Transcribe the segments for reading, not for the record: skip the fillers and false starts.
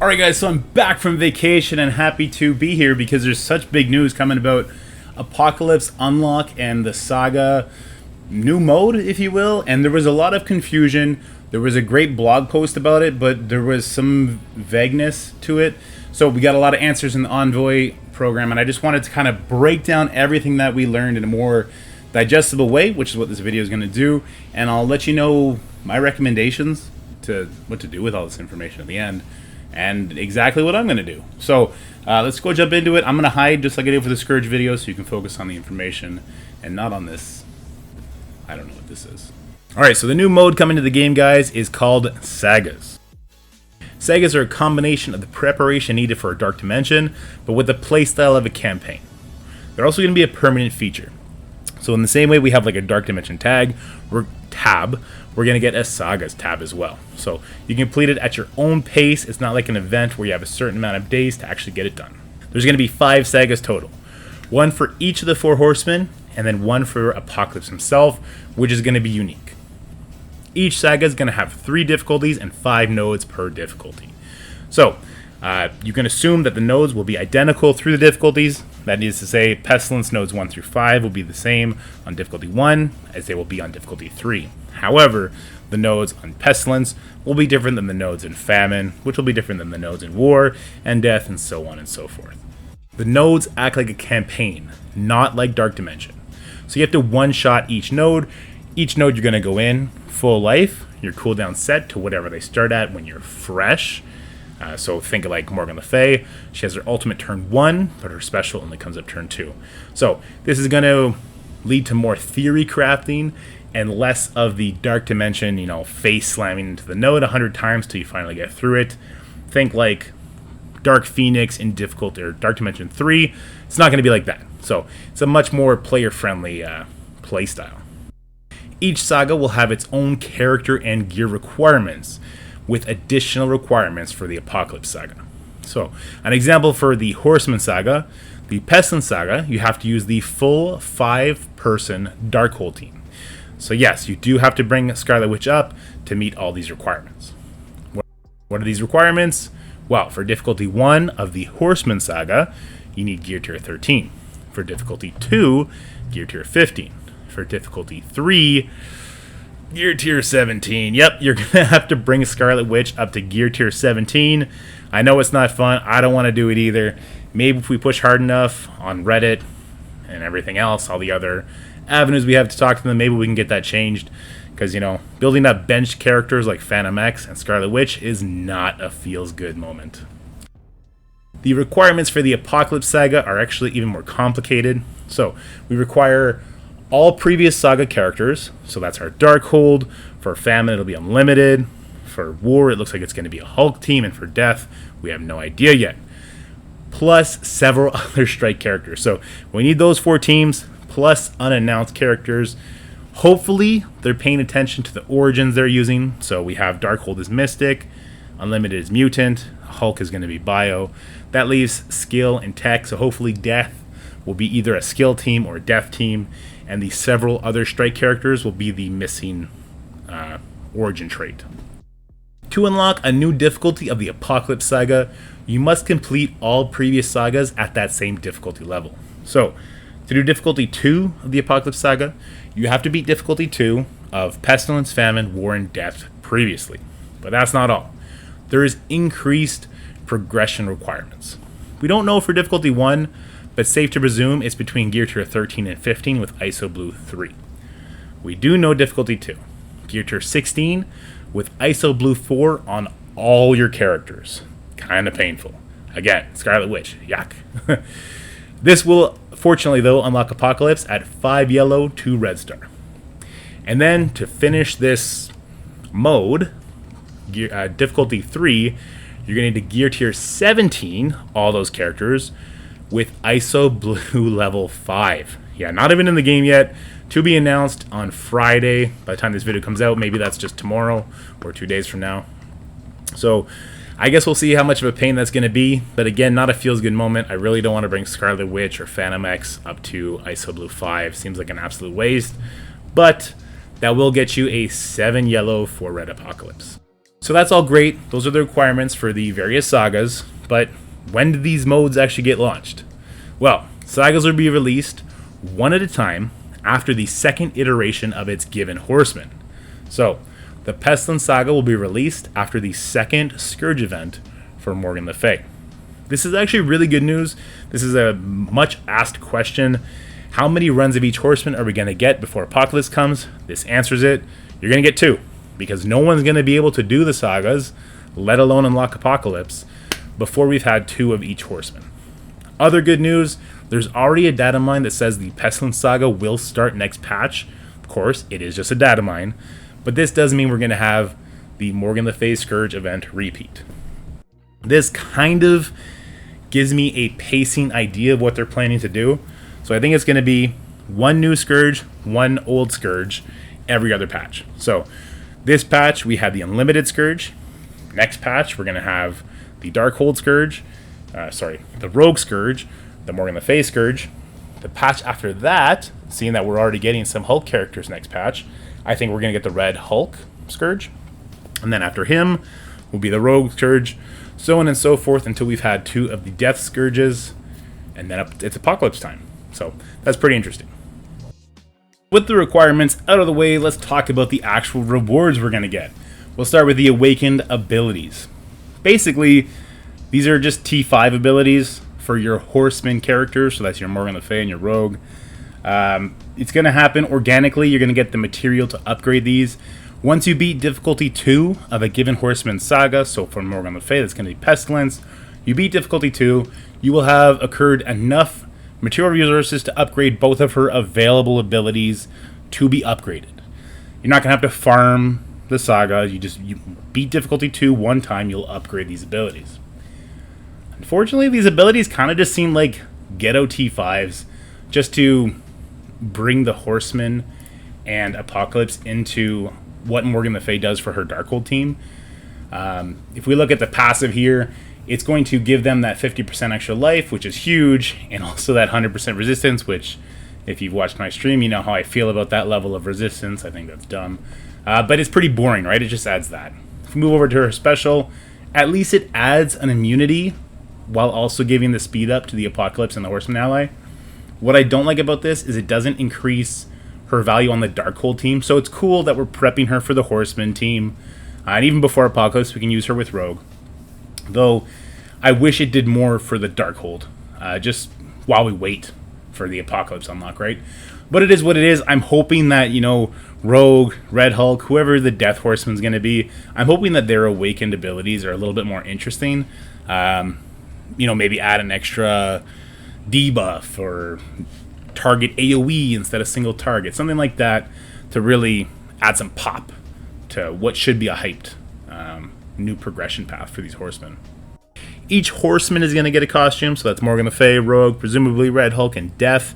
Alright guys, so I'm back from vacation and happy to be here because there's such big news coming about Apocalypse Unlock and the Saga new mode, if you will, and there was a lot of confusion. There was a great blog post about it, but there was some vagueness to it. So we got a lot of answers in the Envoy program, and I just wanted to kind of break down everything that we learned in a more digestible way, which is what this video is going to do, and I'll let you know my recommendations to what to do with all this information at the end. And exactly what I'm going to do. So let's go jump into it. I'm going to hide just like I did for the Scourge video so you can focus on the information and not on this. I don't know what this is. Alright, so the new mode coming to the game, guys, is called Sagas. Sagas are a combination of the preparation needed for a Dark Dimension, but with the playstyle of a campaign. They're also going to be a permanent feature. So in the same way we have like a Dark Dimension tab, we're going to get a Sagas tab as well. So you can complete it at your own pace. It's not like an event where you have a certain amount of days to actually get it done. There's going to be 5 Sagas total. One for each of the 4 horsemen, and then one for Apocalypse himself, which is going to be unique. Each Saga is going to have 3 difficulties and 5 nodes per difficulty. So you can assume that the nodes will be identical through the difficulties. That is to say, Pestilence nodes 1 through 5 will be the same on difficulty 1 as they will be on difficulty 3. However, the nodes on Pestilence will be different than the nodes in Famine, which will be different than the nodes in War and Death, and so on and so forth. The nodes act like a campaign, not like Dark Dimension. So you have to one-shot each node. Each node you're going to go in full life, your cooldown set to whatever they start at when you're fresh. So think of like Morgan Le Fay. She has her ultimate turn 1, but her special only comes up turn 2. So this is going to lead to more theory crafting and less of the Dark Dimension, face slamming into the node 100 times till you finally get through it. Think like Dark Phoenix in difficult or Dark Dimension 3. It's not going to be like that. So it's a much more player-friendly playstyle. Each saga will have its own character and gear requirements, with additional requirements for the Apocalypse Saga. So, an example for the Horseman Saga, the Pestilence Saga, you have to use the full 5-person Darkhold team. So yes, you do have to bring Scarlet Witch up to meet all these requirements. What are these requirements? Well, for difficulty 1 of the Horseman Saga, you need Gear Tier 13. For difficulty 2, Gear Tier 15. For difficulty 3, Gear Tier 17. Yep, you're going to have to bring Scarlet Witch up to Gear Tier 17. I know it's not fun. I don't want to do it either. Maybe if we push hard enough on Reddit and everything else, all the other avenues we have to talk to them, maybe we can get that changed. Because, building up bench characters like Phantom X and Scarlet Witch is not a feels-good moment. The requirements for the Apocalypse Saga are actually even more complicated. So, we require all previous Saga characters, so that's our Darkhold. For Famine, it'll be unlimited. For War, it looks like it's going to be a Hulk team, and for Death, we have no idea yet. Plus several other strike characters. So we need those 4 teams, plus unannounced characters. Hopefully, they're paying attention to the origins they're using. So we have Darkhold as Mystic, Unlimited is Mutant, Hulk is going to be Bio. That leaves Skill and Tech, so hopefully Death will be either a Skill team or a Death team, and the several other strike characters will be the missing origin trait. To unlock a new difficulty of the Apocalypse Saga, you must complete all previous sagas at that same difficulty level. So, to do difficulty 2 of the Apocalypse Saga, you have to beat difficulty 2 of Pestilence, Famine, War, and Death previously. But that's not all. There is increased progression requirements. We don't know for difficulty 1, but safe to presume it's between Gear Tier 13 and 15 with ISO Blue 3. We do know difficulty 2. Gear Tier 16 with ISO Blue 4 on all your characters. Kind of painful. Again, Scarlet Witch. Yuck. This will, fortunately though, unlock Apocalypse at 5 yellow, 2 red star. And then, to finish this mode, difficulty 3, you're going to need to Gear Tier 17, all those characters, with ISO Blue level 5. Yeah, not even in the game yet. To be announced on Friday. By the time this video comes out, maybe that's just tomorrow or 2 days from now. So, I guess we'll see how much of a pain that's going to be. But again, not a feels-good moment. I really don't want to bring Scarlet Witch or Phantom X up to ISO Blue 5. Seems like an absolute waste. But that will get you a 7 yellow, 4 red Apocalypse. So that's all great. Those are the requirements for the various sagas. But when do these modes actually get launched? Well, sagas will be released one at a time after the second iteration of its given horseman. So, the Pestilence Saga will be released after the second Scourge event for Morgan Le Fay. This is actually really good news. This is a much asked question. How many runs of each horseman are we going to get before Apocalypse comes? This answers it. You're going to get 2, because no one's going to be able to do the sagas, let alone unlock Apocalypse, before we've had 2 of each horseman. Other good news, there's already a data mine that says the Pestilence Saga will start next patch. Of course, it is just a data mine, but this does mean we're going to have the Morgan Le Fay Scourge event repeat. This kind of gives me a pacing idea of what they're planning to do. So I think it's going to be 1 new Scourge, 1 old Scourge every other patch. So this patch, we had the Unlimited Scourge. Next patch, we're going to have the Darkhold Scourge. The Rogue Scourge, the Morgan Le Fay Scourge. The patch after that, seeing that we're already getting some Hulk characters next patch, I think we're going to get the Red Hulk Scourge. And then after him will be the Rogue Scourge, so on and so forth until we've had 2 of the Death Scourges, and then it's Apocalypse time. So that's pretty interesting. With the requirements out of the way, let's talk about the actual rewards we're going to get. We'll start with the Awakened abilities. Basically, these are just T5 abilities for your Horseman characters, so that's your Morgan Le Fay and your Rogue. It's going to happen organically. You're going to get the material to upgrade these. Once you beat difficulty 2 of a given Horseman saga, so for Morgan Le Fay, that's going to be Pestilence, you beat difficulty 2, you will have accrued enough material resources to upgrade both of her available abilities to be upgraded. You're not going to have to farm the saga. You beat difficulty 2 one time, you'll upgrade these abilities. Unfortunately, these abilities kind of just seem like ghetto T5s just to bring the Horseman and Apocalypse into what Morgan Le Fay does for her Darkhold team. If we look at the passive here, it's going to give them that 50% extra life, which is huge, and also that 100% resistance, which, if you've watched my stream, you know how I feel about that level of resistance. I think that's dumb. But it's pretty boring, right? It just adds that. If we move over to her special, at least it adds an immunity while also giving the speed up to the Apocalypse and the Horseman ally. What I don't like about this is it doesn't increase her value on the Darkhold team, so it's cool that we're prepping her for the Horseman team. And even before Apocalypse, we can use her with Rogue. Though, I wish it did more for the Darkhold, just while we wait for the Apocalypse unlock, right? But it is what it is. I'm hoping that, Rogue, Red Hulk, whoever the Death Horseman's going to be, I'm hoping that their awakened abilities are a little bit more interesting. Maybe add an extra debuff or target AoE instead of single target. Something like that to really add some pop to what should be a hyped new progression path for these horsemen. Each horseman is going to get a costume, so that's Morgan Le Fay, Rogue, presumably Red Hulk, and Death.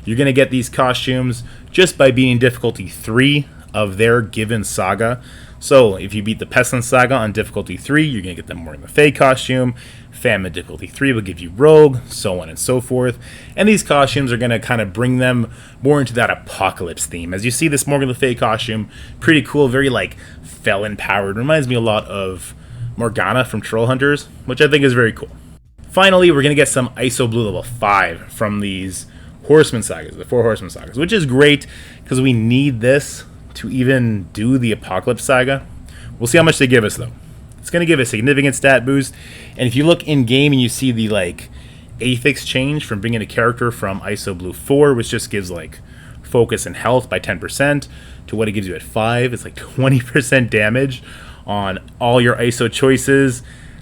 You're going to get these costumes just by beating difficulty 3 of their given saga. So if you beat the Pestilence Saga on difficulty 3, you're going to get the Morgan Le Fay costume. Famine difficulty 3 will give you Rogue, so on and so forth. And these costumes are going to kind of bring them more into that Apocalypse theme. As you see this Morgan Le Fay costume, pretty cool, very felon-powered. Reminds me a lot of Morgana from Trollhunters, which I think is very cool. Finally, we're going to get some ISO Blue level 5 from these Horseman Sagas, the 4 Horseman Sagas, which is great because we need this to even do the Apocalypse Saga. We'll see how much they give us, though. It's going to give a significant stat boost, and if you look in-game and you see the, Aphix change from bringing a character from ISO Blue 4, which just gives, focus and health by 10%, to what it gives you at 5, it's 20% damage on all your ISO choices,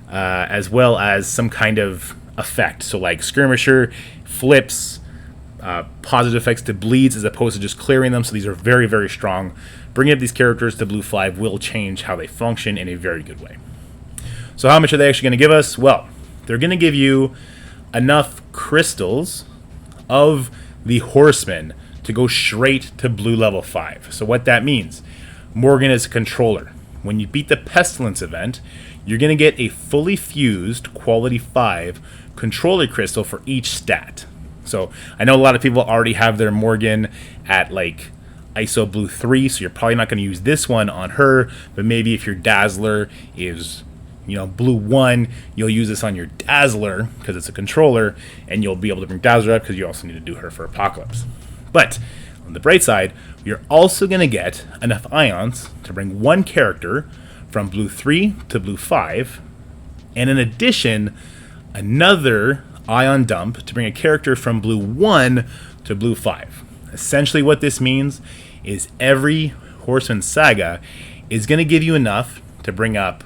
as well as some kind of effect. So, Skirmisher, flips, positive effects to bleeds as opposed to just clearing them, so these are very, very strong. Bringing up these characters to Blue 5 will change how they function in a very good way. So how much are they actually going to give us? Well, they're going to give you enough crystals of the Horseman to go straight to Blue level 5. So what that means, Morgan is a controller. When you beat the Pestilence event, you're going to get a fully fused quality 5 controller crystal for each stat. So I know a lot of people already have their Morgan at ISO Blue 3, so you're probably not going to use this one on her, but maybe if your Dazzler is, you know, Blue 1, you'll use this on your Dazzler because it's a controller, and you'll be able to bring Dazzler up because you also need to do her for Apocalypse. But on the bright side, you're also going to get enough ions to bring one character from Blue 3 to Blue 5, and in addition, another ion dump to bring a character from Blue 1 to Blue 5. Essentially what this means is every Horseman Saga is going to give you enough to bring up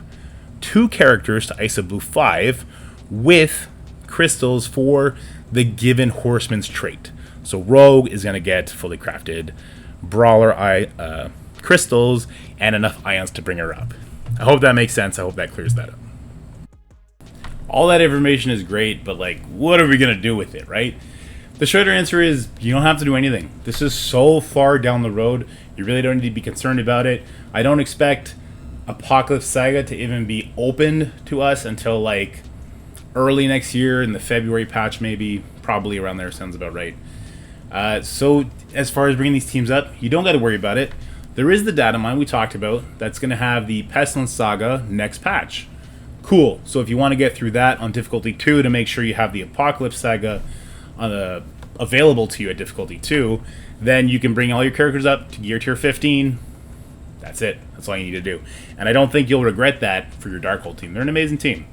2 characters to ISO Blue 5 with crystals for the given Horseman's trait. So Rogue is going to get fully crafted Brawler crystals and enough ions to bring her up. I hope that makes sense. I hope that clears that up. All that information is great, but like, what are we going to do with it, right? The short answer is you don't have to do anything. This is so far down the road, you really don't need to be concerned about it. I don't expect Apocalypse Saga to even be opened to us until like early next year in the February patch, maybe. Probably around there, sounds about right. So as far as bringing these teams up, you don't got to worry about it. There is the data mine we talked about that's going to have the Pestilence Saga next patch. Cool. So if you want to get through that on difficulty 2 to make sure you have the Apocalypse Saga available to you at difficulty 2, then you can bring all your characters up to gear tier 15. That's it. That's all you need to do. And I don't think you'll regret that for your Darkhold team. They're an amazing team.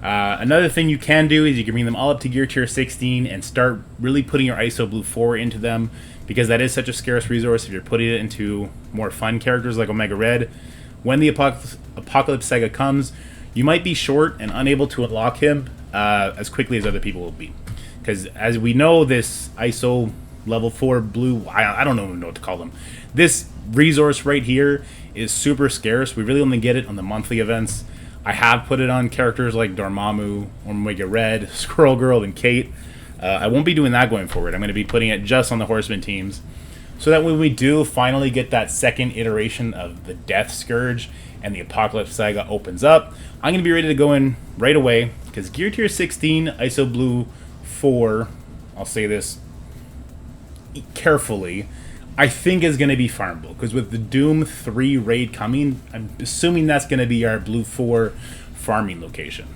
Another thing you can do is you can bring them all up to gear tier 16 and start really putting your ISO Blue 4 into them, because that is such a scarce resource if you're putting it into more fun characters like Omega Red. When the Apocalypse Saga comes, you might be short and unable to unlock him as quickly as other people will be. Because as we know, this ISO level 4 blue, I don't even know what to call them. This resource right here is super scarce. We really only get it on the monthly events. I have put it on characters like Dormammu, Omega Red, Squirrel Girl, and Kate. I won't be doing that going forward. I'm going to be putting it just on the Horseman teams, so that when we do finally get that second iteration of the Death Scourge and the Apocalypse Saga opens up, I'm going to be ready to go in right away, because Gear Tier 16 ISO Blue 4, I'll say this carefully, I think is going to be farmable, because with the Doom 3 raid coming, I'm assuming that's going to be our Blue 4 farming location.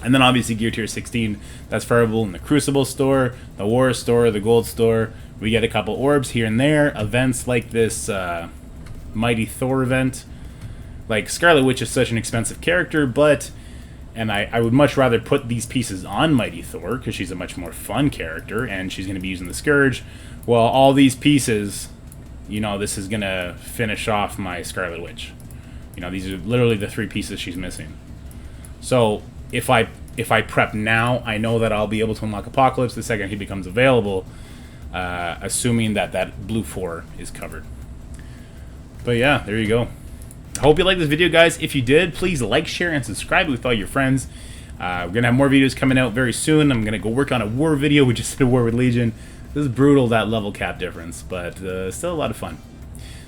And then obviously Gear Tier 16, that's farmable in the Crucible store, the War store, the Gold store. We get a couple orbs here and there. Events like this Mighty Thor event. Like, Scarlet Witch is such an expensive character, but... And I would much rather put these pieces on Mighty Thor, because she's a much more fun character, and she's going to be using the Scourge. Well, all these pieces, you know, this is going to finish off my Scarlet Witch. You know, these are literally the 3 pieces she's missing. So, if I prep now, I know that I'll be able to unlock Apocalypse the second he becomes available, assuming that that Blue 4 is covered. But yeah, there you go. I hope you liked this video, guys. If you did, please like, share, and subscribe with all your friends. We're going to have more videos coming out very soon. I'm going to go work on a war video. We just did a war with Legion. This is brutal, that level cap difference, but still a lot of fun.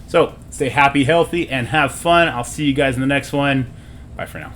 So, stay happy, healthy, and have fun. I'll see you guys in the next one. Bye for now.